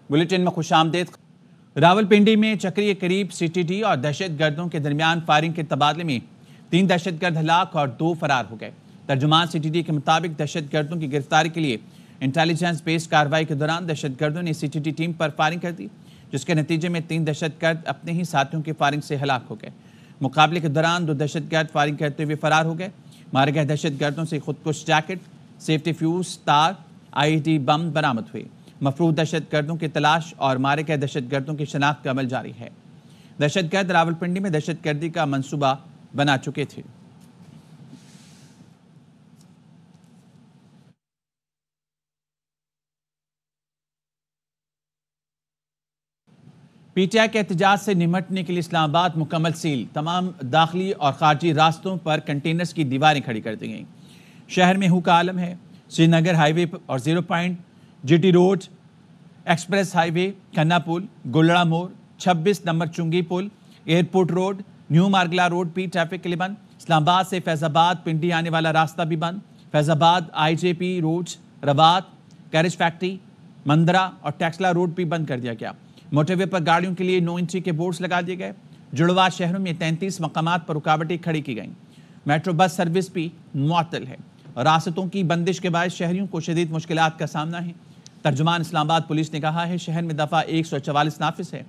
Bulletin में खुशामदीद। रावलपिंडी में चक्रीय करीब सीटीडी और दहशतगर्दों के दरमियान फायरिंग के तबादले में 3 दहशतगर्द हलाक और 2 फरार हो गए। तर्जुमान सीटीडी के मुताबिक दहशतगर्दों की गिरफ्तारी के लिए इंटेलिजेंस बेस्ड कार्रवाई के दौरान दहशतगर्दों ने सीटीडी टीम पर फायरिंग कर दी, जिसके नतीजे में 3 दहशतगर्द अपने ही साथियों की फायरिंग से हलाक हो गए। मुकाबले के दौरान 2 दहशतगर्द फायरिंग करते हुए फरार हो गए। मारे गए दहशतगर्दों से खुदकुश जैकेट, सेफ्टी फ्यूज, तार, आईईडी बम बरामद हुए। मफरूद दहशतगर्दों की तलाश और मारे गए दहशतगर्दों की शनाख्त का अमल जारी है। दहशतगर्द रावलपिंडी में दहशतगर्दी का मंसूबा बना चुके थे। पीटीआई के एहतजाज से निमटने के लिए इस्लामाबाद मुकम्मल सील। तमाम दाखिली और खारजी रास्तों पर कंटेनर्स की दीवारें खड़ी कर दी गई। शहर में हू का आलम है। श्रीनगर हाईवे और 0 point, GT road, express highway, Khanna Pul, Gulra Mor, 26 number Chungi Pul, airport road, new Margalla road भी ट्रैफिक के लिए बंद। इस्लामाबाद से फैजाबाद पिंडी आने वाला रास्ता भी बंद। Faizabad IJP road, Rawat, carriage factory, Mandra और टैक्सला रोड भी बंद कर दिया गया। मोटरवे पर गाड़ियों के लिए नो एंट्री के बोर्ड्स लगा दिए गए। जुड़वा शहरों में 33 मकामात पर रुकावटें खड़ी की गई। मेट्रो बस सर्विस भी मुअत्तल है। रास्तों की बंदिश के बाद शहरियों को शदीद मुश्किलात का सामना है। तर्जुमान इस्लामाबाद पुलिस ने कहा है, शहर में दफ़ा 144 नाफिज है।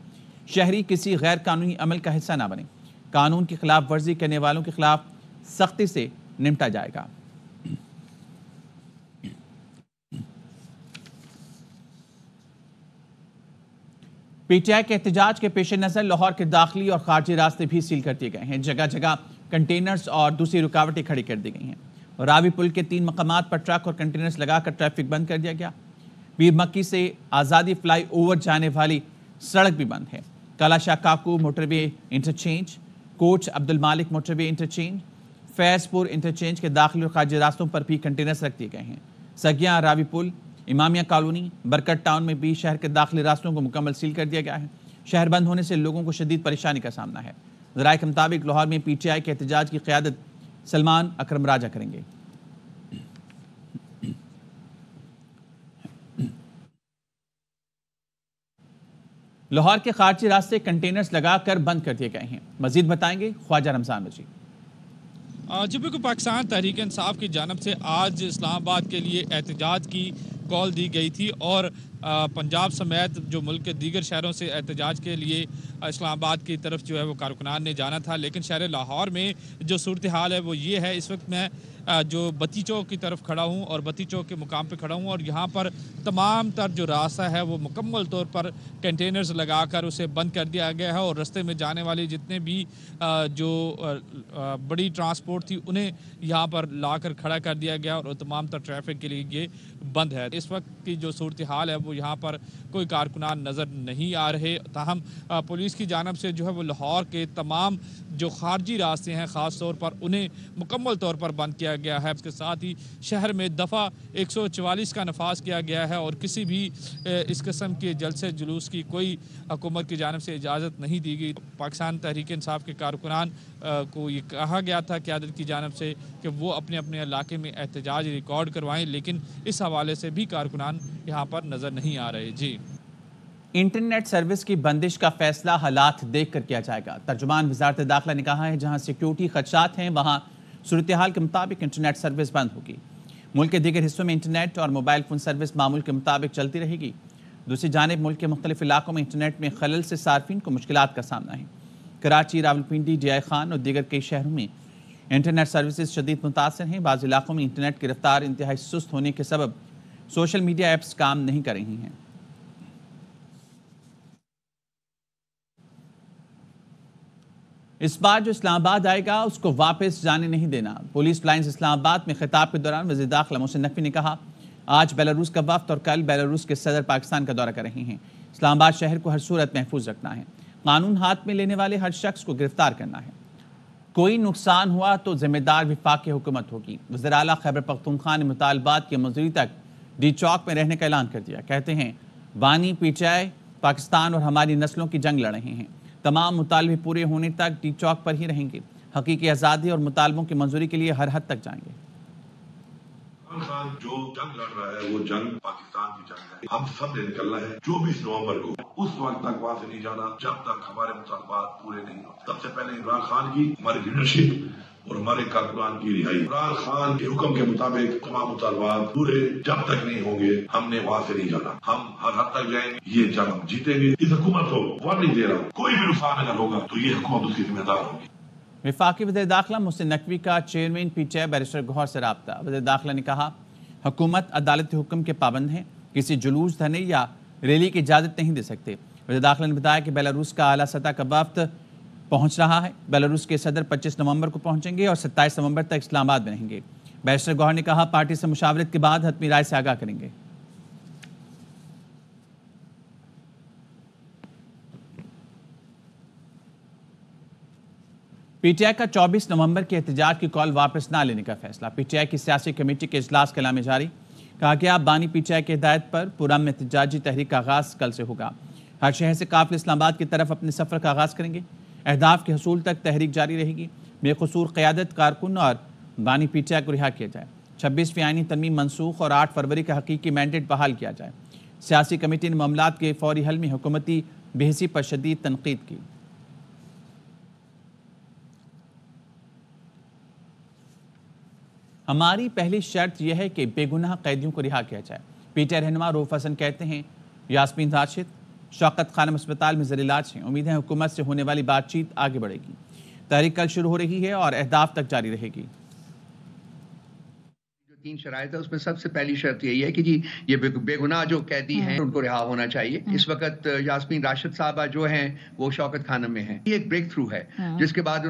शहरी किसी गैर कानूनी अमल का हिस्सा ना बने। कानून की खिलाफ वर्जी करने वालों के खिलाफ सख्ती से निपटा जाएगा। पीटीआई के एहतजाज के पेश नज़र लाहौर के दाखिली और खारजी रास्ते भी सील कर दिए गए हैं। जगह जगह कंटेनर्स और दूसरी रुकावटें खड़ी कर दी गई हैं। रावी पुल के 3 मकामात पर ट्रक और कंटेनर्स लगाकर ट्रैफिक बंद कर दिया गया। वीर मक्की से आज़ादी फ्लाई ओवर जाने वाली सड़क भी बंद है। कालाशाह काकू मोटरवे इंटरचेंज, कोच अब्दुल मालिक मोटरवे इंटरचेंज, फैजपुर इंटरचेंज के दाखिली और खारजी रास्तों पर भी कंटेनर्स रख दिए गए हैं। सगिया, रावी पुल, इमामिया कॉलोनी, बरकत टाउन में भी शहर के दाखिली रास्तों को मुकम्मल सील कर दिया गया है। शहर बंद होने से लोगों को शदीद परेशानी का सामना है। ज़राए के मुताबिक लाहौर में पीटीआई के एहतजाज की क़यादत सलमान अकरम राजा करेंगे। लाहौर के खारजी रास्ते कंटेनर्स लगाकर बंद कर दिए गए हैं। मजीद बताएंगे ख्वाजा रमजान वजी। जी बिल्कुल, पाकिस्तान तहरीक इंसाफ की जानब से आज इस्लामाबाद के लिए एहतजाज की कॉल दी गई थी और पंजाब समेत जो मुल्क के दीगर शहरों से एहतजाज के लिए इस्लामाबाद की तरफ जो है वो कारकुनान ने जाना था। लेकिन शहर लाहौर में जो सूरत हाल है वो ये है, इस वक्त मैं जो बत्ती चौक की तरफ खड़ा हूँ और बत्ती चौक के मुकाम पे खड़ा हूँ और यहाँ पर तमाम तर जो रास्ता है वो मुकम्मल तौर पर कंटेनर्स लगाकर उसे बंद कर दिया गया है और रास्ते में जाने वाली जितने भी जो बड़ी ट्रांसपोर्ट थी उन्हें यहाँ पर लाकर खड़ा कर दिया गया और तमाम तर ट्रैफिक के लिए ये बंद है। इस वक्त की जो सूरत हाल है वो यहाँ पर कोई कारकुनान नज़र नहीं आ रहे। ताहम पुलिस की जानब से जो है वो लाहौर के तमाम जो खारजी रास्ते हैं ख़ास तौर पर उन्हें मुकम्मल तौर पर बंद किया गया है। इसके साथ ही शहर में दफ़ा 144 का नफाज किया गया है और किसी भी इस किस्म के जलसे जुलूस की कोई हुकूमत की जानब से इजाज़त नहीं दी गई। पाकिस्तान तहरीक इंसाफ के कारकुनान को ये कहा गया था क़यादत की जानब से कि वो अपने अपने इलाके में एहतजाज रिकॉर्ड करवाएं, लेकिन इस हवाले से भी कारकुनान यहाँ पर नज़र नहीं आ रहे। जी, इंटरनेट सर्विस की बंदिश का फैसला हालात देख कर किया जाएगा। तर्जुमान वज़ारत दाखिला ने कहा है, जहाँ सिक्योरिटी खदशात हैं वहाँ सूरत हाल के मुताबिक इंटरनेट सर्विस बंद होगी। मुल्क के दीगर हिस्सों में इंटरनेट और मोबाइल फ़ोन सर्विस मामूल के मुताबिक चलती रहेगी। दूसरी जानिब मुल्क के मुख्तलिफ इलाकों में इंटरनेट में खलल से सार्फिन को मुश्किलात का सामना है। कराची, रावलपिंडी, DI खान और दीगर कई शहरों में इंटरनेट सर्विसेज शदीद मुतासर हैं। बाज़ इलाकों में इंटरनेट की रफ्तार इंतहाई सुस्त होने के सबब सोशल मीडिया ऐप्स काम नहीं कर रही हैं। इस बार जो इस्लामाबाद आएगा उसको वापस जाने नहीं देना। पुलिस लाइन्स इस्लामाबाद में खिताब के दौरान वज़ीर दाखिला मोहसिन नकवी ने कहा, आज बेलारूस का वफ्द और कल बेलारूस के सदर पाकिस्तान का दौरा कर रहे हैं। इस्लामाबाद शहर को हर सूरत महफूज रखना है। कानून हाथ में लेने वाले हर शख्स को गिरफ्तार करना है। कोई नुकसान हुआ तो जिम्मेदार वफाकी हुकूमत होगी। वज़ीर आला खैबर पख्तूनख्वा ने मुतालबात की मंजूरी तक डी चौक में रहने का ऐलान कर दिया। कहते हैं, वानी पीटीआई पाकिस्तान और हमारी नस्लों की जंग लड़ रहे हैं। तमाम मुतालबे पूरे होने तक डी चौक पर ही रहेंगे। हकीकी आज़ादी और मुतालबों की मंजूरी के लिए हर हद तक जाएंगे। इमरान खान जो जंग लड़ रहा है वो जंग पाकिस्तान की जंग है। हम सब ने निकलना है 24 नवंबर को। उस वक्त तक वहां से नहीं जाना जब तक हमारे मुतालबात पूरे नहीं होते। सबसे पहले इमरान खान की, हमारी लीडरशिप और हमारे कारकुनान की रिहाई। इमरान खान के हुक्म के मुताबिक तमाम मुतालबात पूरे जब तक नहीं होंगे हमने वहां से नहीं जाना। हम हर हद तक जाएंगे, ये जंग हम जीतेंगे। इस हुकूमत को वार्निंग दे रहा हूँ, कोई भी नुकसान अगर होगा तो ये हुकूमत उसकी जिम्मेदार होगी। वफाकी वज़ीर दाखिला मोहसिन नकवी का चेयरमैन पीटीआई बैरिस्टर गौहर से रब्ता। वज़ीर दाखिला ने कहा, हुकूमत अदालती हुक्म के पाबंद है, किसी जुलूस, धरने या रैली की इजाज़त नहीं दे सकते। वज़ीर दाखिला ने बताया कि बेलारूस का आला सतह का वफ्द पहुँच रहा है। बेलारूस के सदर 25 नवंबर को पहुँचेंगे और 27 नवंबर तक इस्लामाबाद में रहेंगे। बैरिस्टर गौहर ने कहा, पार्टी से मुशावरत के बाद हतमी राय से आगाह करेंगे। पीटीआई का 24 नवंबर के एहतजाज की कॉल वापस ना लेने का फैसला। पीटीआई की सियासी कमेटी के इजलास कलाम में जारी कहा गया, बानी पीटीआई की हिदायत पर पुरअमन एहतजाजी तहरीक का आगाज कल से होगा। हर शहर से काफिले इस्लामाबाद की तरफ अपने सफर का आगाज करेंगे। अहदाफ के हसूल तक तहरीक जारी रहेगी। बेकसूर क़यादत, कारकुन और बानी पीटीआई को रिहा किया जाए। 26वीं आईनी तरमीम मनसूख और 8 फरवरी का हकीकी मैंडेट बहाल किया जाए। सियासी कमेटी ने मामलात के फौरी हल में हुकूमती बेहसी पर शदीद तनकीद की। हमारी पहली शर्त यह है कि बेगुनाह कैदियों को रिहा किया जाए। पीटीआई रहनुमा रऊफ हसन कहते हैं, यास्मीन राशिद शौकत खानम अस्पताल में ज़ेर इलाज हैं। उम्मीद है हुकूमत से होने वाली बातचीत आगे बढ़ेगी। तहरीक कल शुरू हो रही है और अहदाफ तक जारी रहेगी। 3 शराइत है, उसमें सबसे पहली शर्त यही है कि जी ये बेगुनाह जो कैदी हैं उनको रिहा होना चाहिए। इस वक्त यास्मीन राशिद साहबा जो हैं वो शौकत खानम में हैं। ये एक ब्रेक थ्रू है जिसके बाद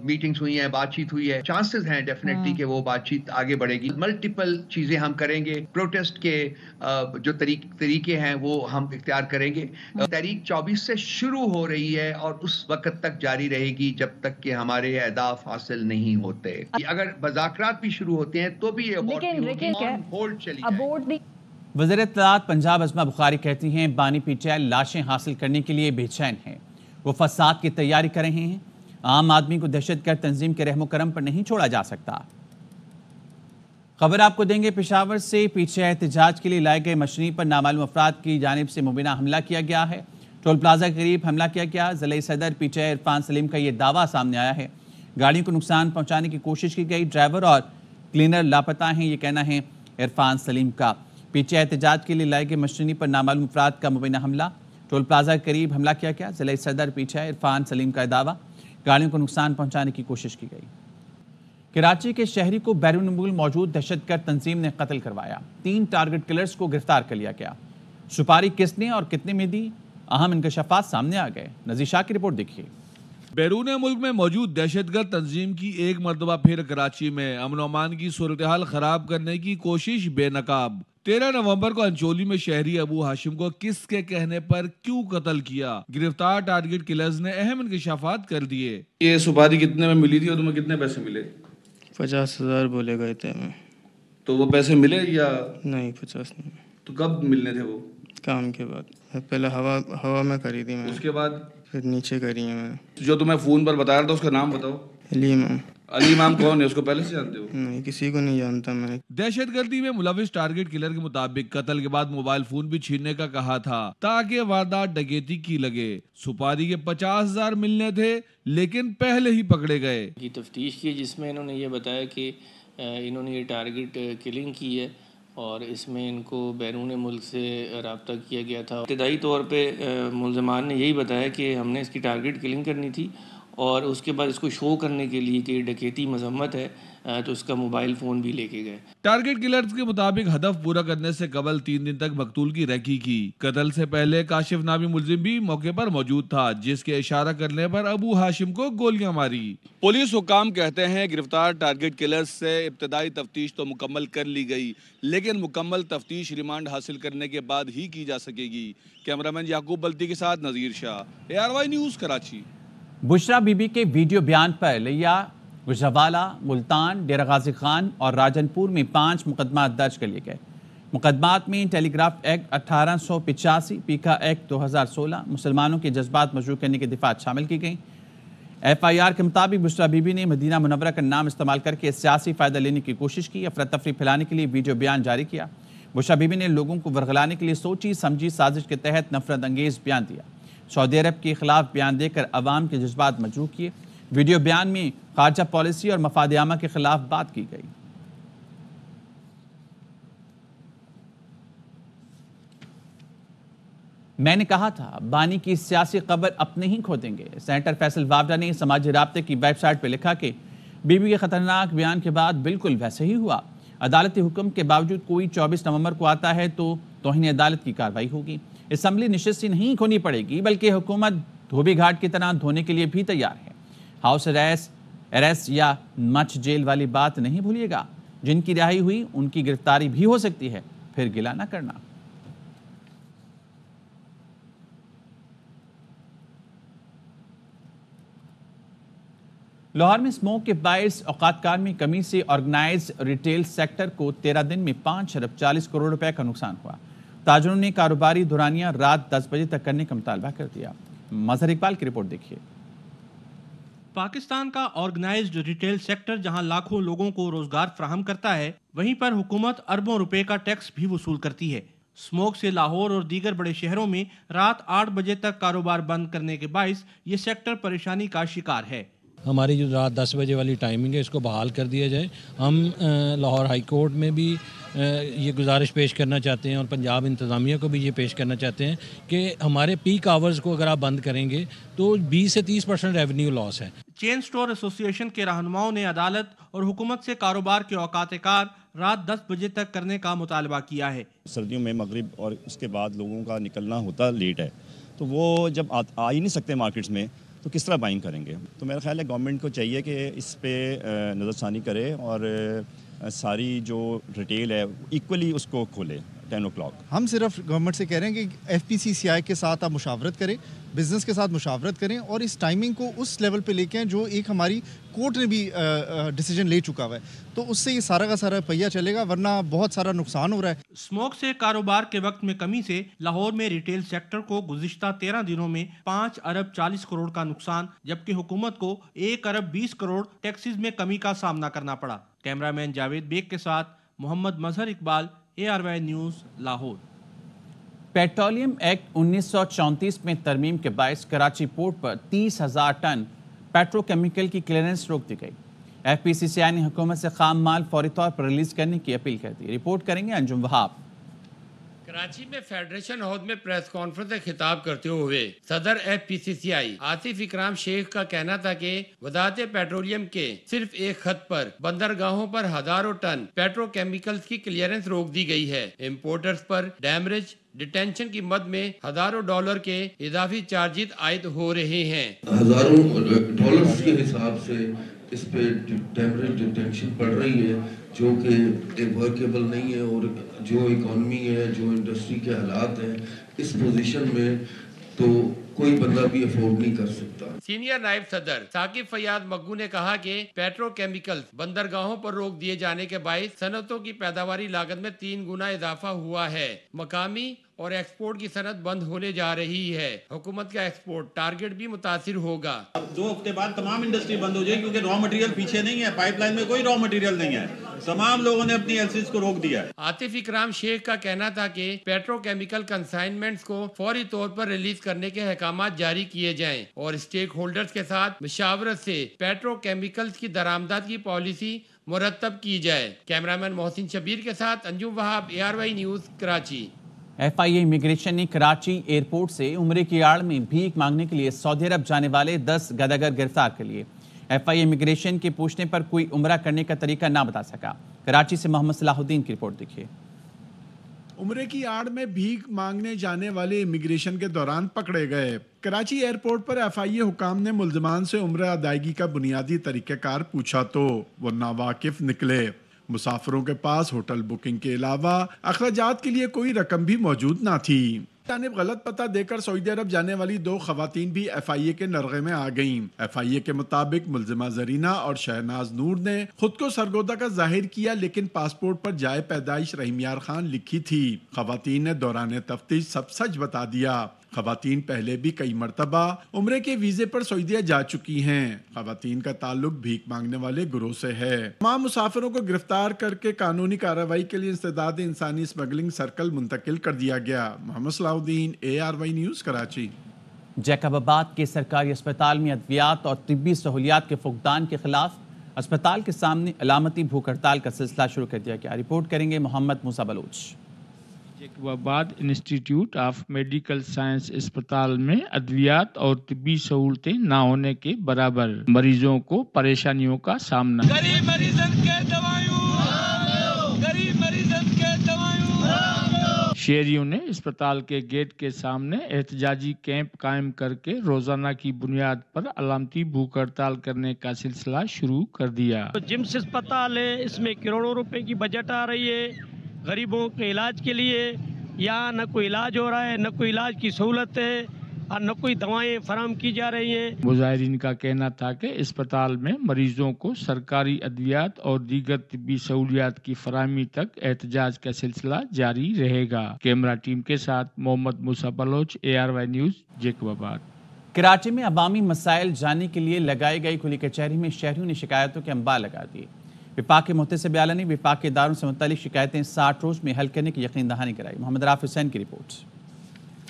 मीटिंग्स हुई हैं, बातचीत हुई है। चांसेस हैं डेफिनेटली कि वो बातचीत आगे बढ़ेगी। मल्टीपल चीजें हम करेंगे। प्रोटेस्ट के जो तरीके हैं वो हम इख्तियार करेंगे। तहरीक 24 से शुरू हो रही है और उस वक्त तक जारी रहेगी जब तक कि हमारे अहदाफ हासिल नहीं होते। अगर मुज़ाकरात भी शुरू होते हैं तो भी वज़ीर इत्तलाआत पंजाब अज़मा बुखारी कहती हैं, बानी पीटीआई लाशें हासिल करने के लिए बेचैन हैं। वो फसाद की तैयारी कर रहे हैं। आम आदमी को दहशतगर्द तंजीम के रहमो करम पर नहीं छोड़ा जा सकता। खबर आपको देंगे पेशावर से। पीटीआई एहतजाज के लिए लाए गए मशीनरी पर नामालूम अफराद की जानिब से मुबीना हमला किया गया है। टोल प्लाजा के करीब हमला किया गया। ज़िले सदर पीटीआई इरफान सलीम का यह दावा सामने आया है। गाड़ियों को नुकसान पहुंचाने की कोशिश की गई। ड्राइवर और क्लीनर लापता हैं, ये कहना है इरफान सलीम का। पीटीआई एहतजाज के लिए लाए गए मशीनरी पर नामालूम अफराद का मुबीना हमला। टोल प्लाजा के करीब हमला किया गया। ज़िले सदर पीटीआई इरफान सलीम का दावा, गाड़ियों को नुकसान पहुंचाने की कोशिश की गई। कराची के शहरी को बैरून मुल्क मौजूद दहशतगर्द तंजीम ने कत्ल करवाया। 3 टारगेट किलर्स को गिरफ्तार कर लिया गया। सुपारी किसने और कितने में दी, अहम इंकशाफात सामने आ गए। नज़ीर शाह की रिपोर्ट देखिए। बैरून मुल्क में मौजूद दहशतगर्द तंजीम की एक मरतबा फिर कराची में अमन अमान की सूरत हाल खराब करने की कोशिश बेनकाब। 13 नवंबर को अंचोली में शहरी अबू हाशिम को किसके कहने पर क्यों कत्ल किया, गिरफ्तार टारगेट किलर्स ने अहम इंकशाफात कर दिए। ये सुपारी कितने में मिली थी और तुम्हें कितने पैसे मिले? 50,000 बोले गए थे हमें। तो वो पैसे मिले या नहीं? 50 नहीं। तो कब मिलने थे वो? काम के बाद। पहले हवा में करी थी मैंने, उसके बाद फिर नीचे करी है मैंने। जो तुम्हें फोन पर बता रहा था उसका नाम बताओ। अली इमाम। अली इमाम कौन है, उसको पहले से जानते हो? नहीं, किसी को नहीं जानता मैं। दहशतगर्दी में मुलविस टारगेट किलर के मुताबिक कत्ल के बाद मोबाइल फोन भी छीनने का कहा था ताकि वारदात डकैती की लगे। सुपारी के 50,000 मिलने थे लेकिन पहले ही पकड़े गए। की तफ्तीश की जिसमें इन्होंने ये बताया कि इन्होंने ये टारगेट किलिंग की है और इसमें इनको बैरून मुल्क से रब्ता किया गया था। इब्तदाई तौर पे मुल्ज़मान ने यही बताया कि हमने इसकी टारगेट किलिंग करनी थी और उसके बाद इसको शो करने के लिए कि डकैती मजम्मत है तो उसका मोबाइल फ़ोन भी लेके गए। टारगेट किलर्स के मुताबिक हदफ पूरा करने से कबल 3 दिन तक मकतूल की रेकी की। कत्ल से पहले काशिफ नामी मुलजिम भी मौके पर मौजूद था जिसके इशारा करने पर अबू हाशिम को गोलियां मारी। पुलिस हुकाम कहते हैं गिरफ्तार टारगेट किलर्स से इब्तदाई तफ्तीश तो मुकम्मल कर ली गई लेकिन मुकम्मल तफ्तीश रिमांड हासिल करने के बाद ही की जा सकेगी। कैमरामैन याकूब बल्ती के साथ नज़ीर शाह, ARY न्यूज़ कराची। बुशरा बीबी के वीडियो बयान पर लिया गुजरावाला, मुल्तान, डेरा गाजी खान और राजनपुर में 5 मुकदमा दर्ज कर लिए गए। मुकदमात में टेलीग्राफ एक्ट 1885, पीका एक्ट 2016, मुसलमानों के जज्बात मशरू करने की दिफात शामिल की गई। FIR के मुताबिक बुशरा बीबी ने मदीना मुनव्वरा का नाम इस्तेमाल करके सियासी फ़ायदा लेने की कोशिश की। अफरा तफरी फैलाने के लिए वीडियो बयान जारी किया। बुशरा बीबी ने लोगों को वरगलाने के लिए सोची समझी साजिश के तहत नफरत अंगेज बयान दिया। सऊदी अरब के खिलाफ बयान देकर अवाम के जज्बात मजरूह किए। वीडियो बयान में खारजा पॉलिसी और मफाद आमा के खिलाफ बात की गई। मैंने कहा था बानी की सियासी खबर अपने ही खो देंगे। सेनेटर फैसल वावडा ने समाजी राब्ते की वेबसाइट पर लिखा कि बीबी के खतरनाक बयान के बाद बिल्कुल वैसे ही हुआ। अदालती हुक्म के बावजूद कोई 24 नवंबर को आता है तो तौहीन अदालत की कार्रवाई होगी। असम्बली नशिस्त ही नहीं खोनी पड़ेगी बल्कि हुकूमत धोबी घाट की तरह धोने के लिए भी तैयार है। हाउस अरेस्ट या मच जेल वाली बात नहीं भूलिएगा। जिनकी रिहाई हुई उनकी गिरफ्तारी भी हो सकती है, फिर गिला न करना। लाहौर में स्मोक के बायस औकातकार में कमी से ऑर्गेनाइज रिटेल सेक्टर को 13 दिन में 5 अरब 40 करोड़ रुपए का नुकसान हुआ। ताजरों ने कारोबारी दौरानिया रात 10 बजे तक करने का मुतालबा कर दिया। मजहर इकबाल की रिपोर्ट देखिए। पाकिस्तान का ऑर्गेनाइज्ड रिटेल सेक्टर जहां लाखों लोगों को रोजगार फराहम करता है, वहीं पर हुकूमत अरबों रुपए का टैक्स भी वसूल करती है। स्मोक से लाहौर और दीगर बड़े शहरों में रात 8 बजे तक कारोबार बंद करने के बायस ये सेक्टर परेशानी का शिकार है। हमारी जो रात 10 बजे वाली टाइमिंग है इसको बहाल कर दिया जाए। हम लाहौर हाई कोर्ट में भी ये गुजारिश पेश करना चाहते हैं और पंजाब इंतज़ामिया को भी ये पेश करना चाहते हैं कि हमारे पीक आवर्स को अगर आप बंद करेंगे तो 20 से 30% रेवेन्यू लॉस है। चेन स्टोर एसोसिएशन के रहनुमाओं ने अदालत और हुकूमत से कारोबार के औकात-ए-कार रात 10 बजे तक करने का मुतालबा किया है। सर्दियों में मगरिब और उसके बाद लोगों का निकलना होता लेट है, तो वो जब आ ही नहीं सकते मार्केट्स में तो किस तरह बाइंग करेंगे। तो मेरा ख्याल है गवर्नमेंट को चाहिए कि इस पे नज़रसानी करे और सारी जो रिटेल है इक्वली उसको खोले 10 o'clock। हम सिर्फ गवर्नमेंट से कह रहे हैं कि FPCCI के साथ आप मुशावरत करें, बिजनेस के साथ मुशावरत करें और इस टाइमिंग को उस लेवल पे लेके आएं जो एक हमारी कोर्ट ने भी डिसीजन ले चुका हुआ है, तो उससे ये सारा का सारा पहिया चलेगा, वरना बहुत सारा नुकसान हो रहा है। स्मोक से कारोबार के वक्त में कमी से लाहौर में रिटेल सेक्टर को गुज़िश्ता 13 दिनों में 5 अरब 40 करोड़ का नुकसान, जबकि हुकूमत को 1 अरब 20 करोड़ टैक्सेस में कमी का सामना करना पड़ा। कैमरामैन जावेद बेग के साथ Mohammad Mazhar Iqbal, ARY news, Lahore. Petroleum act 1934 में तरमीम के बायस कराची पोर्ट पर 30,000 टन पेट्रोकेमिकल की क्लियरेंस रोक दी गई। FPCCI ने हुकूमत से खाम माल फौरी तौर पर रिलीज करने की अपील कर दी। रिपोर्ट करेंगे अंजुम वहाब। कराची में फेडरेशन हाउस में प्रेस कॉन्फ्रेंस से खिताब करते हुए सदर FPCCI आसिफ इकराम शेख का कहना था कि वजारत पेट्रोलियम के सिर्फ एक खत पर बंदरगाहों पर हजारों टन पेट्रोकेमिकल्स की क्लियरेंस रोक दी गई है। इम्पोर्टर्स पर डैमरेज डिटेंशन की मद में हजारों डॉलर के इजाफी चार्जेस आयद हो रहे हैं। हजारों डॉलर्स के हिसाब से इस पे डैमरेज डिटेंशन पड़ रही है, जो कि वर्केबल नहीं है और जो इकॉनमी है, जो इंडस्ट्री के हालात हैं, इस पोजीशन में तो कोई बंदा भी अफोर्ड नहीं कर सकता। सीनियर नायब सदर साकिब फयाद मग्गू ने कहा कि पेट्रोकेमिकल्स बंदरगाहों पर रोक दिए जाने के बायस सनतों की पैदावारी लागत में 3 गुना इजाफा हुआ है। मकामी और एक्सपोर्ट की सनत बंद होने जा रही है। हुकूमत का एक्सपोर्ट टारगेट भी मुतासिर होगा। अब 2 हफ्ते बाद तमाम इंडस्ट्री बंद हो जाएगी, क्योंकि रॉ मटेरियल पीछे नहीं है, पाइपलाइन में कोई रॉ मटेरियल नहीं है, तमाम लोगों ने अपनी एलसीज को रोक दिया है। आतिफ इकराम शेख का कहना था कि पेट्रोकेमिकल कंसाइनमेंट्स को फौरी तौर पर रिलीज करने के अहकामात जारी किए जाएं और स्टेक होल्डर्स के साथ मशावरत से पेट्रोकेमिकल्स की दरामदात की पॉलिसी मुरतब की जाए। कैमरामैन मोहसिन शबीर के साथ Anjum Wahab, ARY news, Karachi. FIA immigration ने कराची एयरपोर्ट से उम्रे की आड़ में भीख मांगने के लिए सऊदी अरब जाने वाले 10 गदागर गिरफ्तार कर लिए। FIA इमिग्रेशन के पूछने पर कोई उम्रा करने का तरीका ना बता सका। कराची से मोहम्मद सलाहुद्दीन की रिपोर्ट देखिए। उम्रे की आड़ में भीख मांगने जाने वाले इमिग्रेशन के दौरान पकड़े गए। कराची एयरपोर्ट पर FIA हुकाम ने मुल्जिमान से उम्रा अदायगी का बुनियादी तरीक़ाकार पूछा तो वो नावाकिफ निकले। मुसाफिरों के पास होटल बुकिंग के अलावा अखराजात के लिए कोई रकम भी मौजूद ना थी। जानिब गलत पता देकर सऊदी अरब जाने वाली 2 खवातीन भी FIA के नरगे में आ गईं। FIA के मुताबिक मुल्जिमा जरीना और शहनाज नूर ने खुद को सरगोदा का जाहिर किया, लेकिन पासपोर्ट पर जाए पैदाइश रहीम यार खान लिखी थी। खवातीन ने दौरान तफ्तीश सब सच बता दिया। खवातीन पहले भी कई मरतबा उम्रे के वीजे पर सऊदीया जा चुकी हैं। खवातीन का ताल्लुक भीख मांगने वाले गिरोह से है। तमाम मुसाफिरों को गिरफ्तार करके कानूनी कार्रवाई के लिए इंसदाद इंसानी स्मगलिंग सर्कल मुंतकिल कर दिया गया। Mohammad Salahuddin, ARY news, Karachi. जैकबाबाद के सरकारी अस्पताल में अद्वियात और तिब्बी सहूलियात के फुकदान के खिलाफ अस्पताल के सामने अलामती भूख हड़ताल का सिलसिला शुरू कर दिया गया। रिपोर्ट करेंगे Mohammad Musa Baloch. Jacobabad institute of medical science अस्पताल में अद्वियात और तिब्बी सहूलतें ना होने के बराबर मरीजों को परेशानियों का सामना। गरीब मरीजन के दवाइयों, गरीब मरीजन के दवाइयों। शहरियों ने अस्पताल के गेट के सामने एहतजाजी कैंप कायम करके रोजाना की बुनियाद पर अलामती भूख हड़ताल करने का सिलसिला शुरू कर दिया। जिम्स अस्पताल है, इसमें करोड़ों रुपए की बजट आ रही है गरीबों के इलाज के लिए। यहाँ न कोई इलाज हो रहा है, न कोई इलाज की सहूलत है और न कोई दवाएं फराहम की जा रही हैं। मुजाहिरीन का कहना था कि अस्पताल में मरीजों को सरकारी अद्वियात और दीगर तिब्बी सहूलियात की फराहमी तक एहतजाज का सिलसिला जारी रहेगा। कैमरा टीम के साथ मोहम्मद मूसा बलोच, ARY न्यूज़, जैकबाबाद। कराची में अवामी मसाइल जानने के लिए लगाई गई खुली कचहरी में शहरियों ने शिकायतों के अंबार लगा दिए। विभाग के मुहतसिब आला ने विभाग के इदारों से मुतालिक शिकायतें 60 रोज में हल करने की यकीन दहानी कराई। मोहम्मद राफ हुसैन की रिपोर्ट।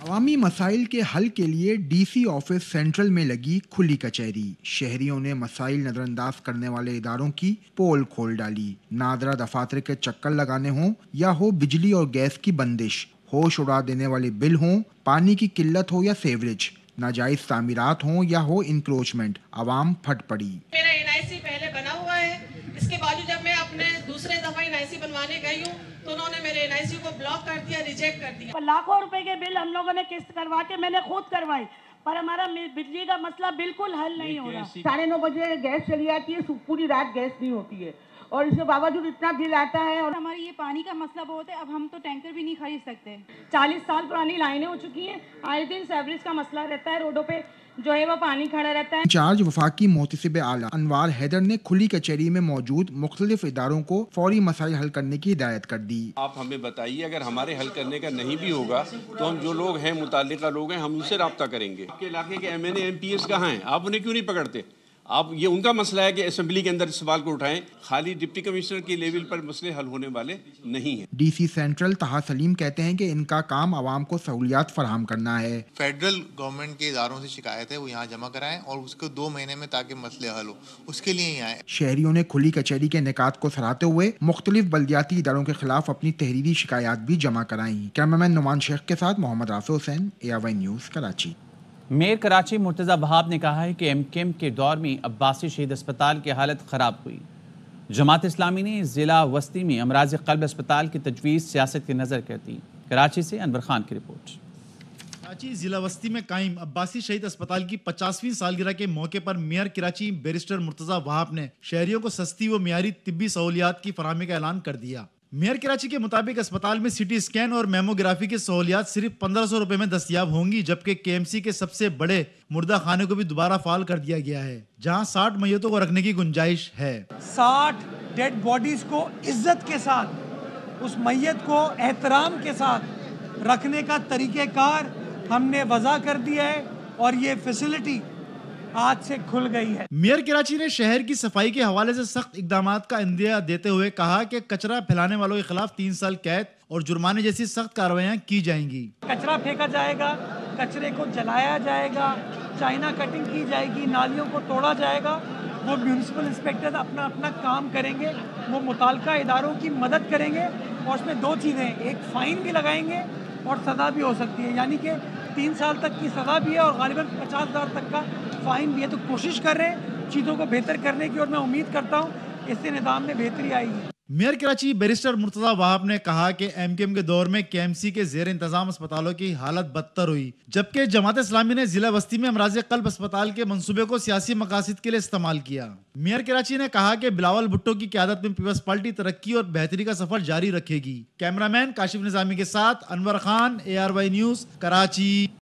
अवामी मसाइल के हल के लिए DC ऑफिस सेंट्रल में लगी खुली कचहरी। शहरियों ने मसाइल नजरअंदाज करने वाले इदारों की पोल खोल डाली। नादरा दफातर के चक्कर लगाने हों या हो बिजली और गैस की बंदिश, होश उड़ा देने वाले बिल हों, पानी की किल्लत हो या सेवरेज, नाजायज तामीरात हों या हो इंक्रोचमेंट, आवाम फट पड़ी। मेरा NIC पहले बना हुआ है, इसके बावजूद जब मैं अपने दूसरे दफा NIC बनवाने गई हूँ तो उन्होंने मेरे NIC को ब्लॉक कर दिया, रिजेक्ट कर दिया। लाखों रुपए के बिल हम लोगों ने किस्त करवा के मैंने खुद करवाई, पर हमारा बिजली का मसला बिल्कुल हल नहीं हो रहा। 9:30 बजे गैस चली जाती है, पूरी रात गैस नहीं होती है और इसके बावजूद इतना बिल आता है। और हमारे ये पानी का मसला बहुत है, अब हम तो टैंकर भी नहीं खरीद सकते। 40 साल पुरानी लाइनें हो चुकी हैं, आए दिन सेवरेज का मसला रहता है, रोडों पे जो है वो पानी खड़ा रहता है। इंचार्ज वफाकी मोहतसिब आला अनवार हैदर ने खुली कचहरी में मौजूद मुख्तलिफ इदारों को फौरी मसाइल हल करने की हिदायत कर दी। आप हमें बताइए, अगर हमारे हल करने का नहीं भी होगा तो हम जो लोग हैं, मुताल्लिका लोग हैं, हम उनसे रब्ता करेंगे। आपके इलाके के MNA MPs कहाँ हैं? आप उन्हें क्यों नहीं पकड़ते? आप ये उनका मसला है कि असेंबली के अंदर इस सवाल को उठाएं। खाली डिप्टी कमिश्नर के लेवल पर मसले हल होने वाले नहीं हैं। DC सेंट्रल तहा सलीम कहते हैं कि इनका काम आवाम को सहूलियात फराहम करना है। फेडरल गवर्नमेंट के इदारों से शिकायत है, वो यहाँ जमा कराएं और उसको 2 महीने में ताकि मसले हल हो, उसके लिए ही आए। शहरियों ने खुली कचहरी के निकात को सराहते हुए मुख्तलिफ बल्दियाती इदारों के खिलाफ अपनी तहरीरी शिकायत भी जमा कराई। कैमरामैन नुमान शेख के साथ Mohammad Rafay Hussain, ARY news, Karachi. Mayor Karachi Murtaza Wahab ने कहा है कि MKM के दौर में अब्बासी शहीद अस्पताल की हालत ख़राब हुई। जमात इस्लामी ने ज़िला वस्ती में अमराज क़ल्ब अस्पताल की तजवीज़ सियासत की नज़र कर दी। कराची से अनवर खान की रिपोर्ट। कराची ज़िला वस्ती में कायम अब्बासी शहीद अस्पताल की 50वीं सालगिरह के मौके पर मेयर कराची बैरिस्टर मुर्तज़ा वहाब ने शहरियों को सस्ती व मियारी तिब्बी सहूलियात की फराहमी का ऐलान कर दिया। मेयर कराची के मुताबिक अस्पताल में CT स्कैन और मेमोग्राफी की सहूलियात सिर्फ 1500 रुपए में दस्तयाब होंगी, जबकि KMC के सबसे बड़े मुर्दा खाने को भी दोबारा फाल कर दिया गया है, जहां 60 मैयतों को रखने की गुंजाइश है। 60 डेड बॉडीज को इज्जत के साथ, उस मैयत को एहतराम के साथ रखने का तरीक़ेकार हमने वज़ा कर दिया है और ये फैसिलिटी आज से खुल गई है। मेयर कराची ने शहर की सफाई के हवाले से सख्त इकदामात का इंदिया देते हुए कहा कि कचरा फैलाने वालों के खिलाफ 3 साल कैद और जुर्माने जैसी सख्त कार्रवाइयां की जाएंगी। कचरा फेंका जाएगा, कचरे को जलाया जाएगा, चाइना कटिंग की जाएगी, नालियों को तोड़ा जाएगा। वो म्यूनिसिपल इंस्पेक्टर अपना अपना काम करेंगे, वो मुताल्लिका इदारों की मदद करेंगे और उसमें 2 चीज़ें, एक फ़ाइन भी लगाएंगे और सज़ा भी हो सकती है, यानी कि 3 साल तक की सज़ा भी है और ग़ालिबन 50,000 तक का फ़ाइन भी है। तो कोशिश कर रहे हैं चीज़ों को बेहतर करने की और मैं उम्मीद करता हूँ इससे निज़ाम में बेहतरी आएगी। मेयर कराची बैरिस्टर मुर्तजा वहाब ने कहा कि एमकेएम के दौर में केएमसी के जेर इंतजाम अस्पतालों की हालत बदतर हुई, जबकि जमात इस्लामी ने जिला बस्ती में अमराज कल्ब अस्पताल के मंसूबे को सियासी मकासद के लिए इस्तेमाल किया। मेयर कराची ने कहा कि बिलावल भुट्टो की क़यादत में पीपल्स पार्टी तरक्की और बेहतरी का सफर जारी रखेगी। कैमरामैन काशिफ निजामी के साथ अनवर खान, ARY न्यूज़, कराची।